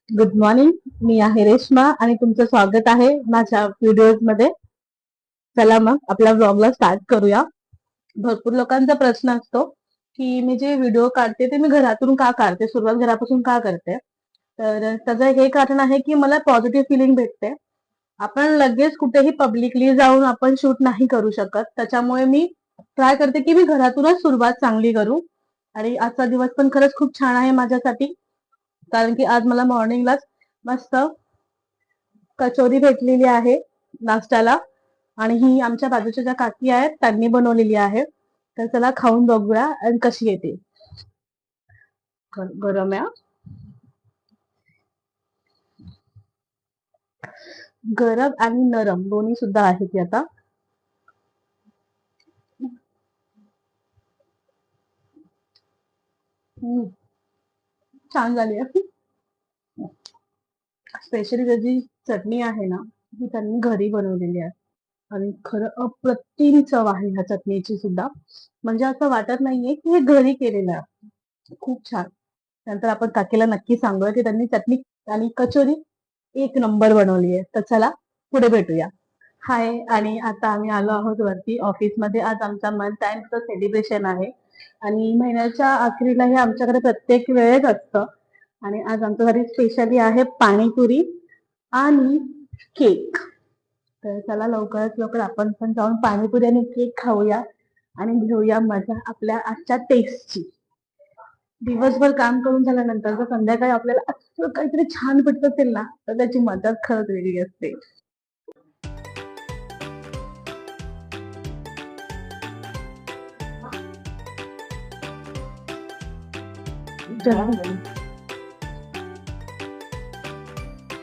Good morning. मी आहे रेश्मा आणि तुमचं स्वागत आहे माझ्या व्हिडिओज मध्ये. चला मग आपल्या व्लॉगला स्टार्ट करूया. भरपूर लोकांचा प्रश्न असतो की मी जे व्हिडिओ काढते ते मी घरातून का काढते, सुरुवात घरापासून का करते. तर त्याचं हे कारण आहे की मला पॉझिटिव्ह फिलिंग भेटते. आपण लगेच कुठेही पब्लिकली जाऊन आपण शूट नाही करू शकत, त्याच्यामुळे मी ट्राय करते की मी घरातूनच सुरुवात चांगली करू. आणि आजचा दिवस पण खरंच खूप छान आहे माझ्यासाठी, कारण की आज मला मॉर्निंगलाच मस्त कचोरी भेटलेली आहे नाश्त्याला. आणि ही आमच्या बाजूच्या ज्या काकी आहेत त्यांनी बनवलेली आहे. तर चला खाऊन बघूया आणि कशी येते. गरम आहे, गरम आणि नरम दोन्ही सुद्धा आहे ती आता. छान झाली आहे. स्पेशली त्याची चटणी आहे ना, ती त्यांनी घरी बनवलेली आहे आणि खरं अप्रतिम चव आहे ह्या चटणीची सुद्धा. म्हणजे असं वाटत नाहीये की हे घरी केलेलं आहे. खूप छान. नंतर आपण काकीला नक्की सांगूया की त्यांनी चटणी आणि कचोरी एक नंबर बनवली आहे. तर चला पुढे भेटूया. हाय. आणि आता आम्ही आलो आहोत वरती ऑफिसमध्ये. आज आमचा मंथ एंडचं सेलिब्रेशन आहे आणि महिन्याच्या अखेरीला हे आमच्याकडे प्रत्येक वेळेस असतं. आणि आज आमच्या घरी स्पेशली आहे पाणीपुरी आणि केक. तर चला लवकरात लवकर आपण पण जाऊन पाणीपुरी आणि केक खाऊया आणि घेऊया मजा आपल्या आजच्या टेस्टची. दिवसभर काम करून झाल्यानंतर जर संध्याकाळी आपल्याला असं काहीतरी छान भेटत असेल ना, तर त्याची मजाच खरंच वेगळी असते.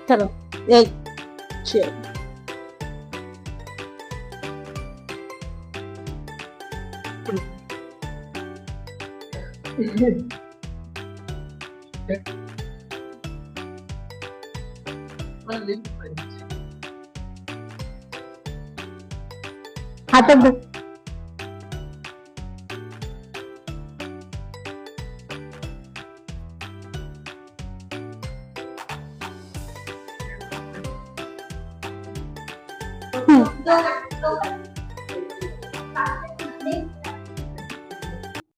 चलो एक cheers. हातात धर.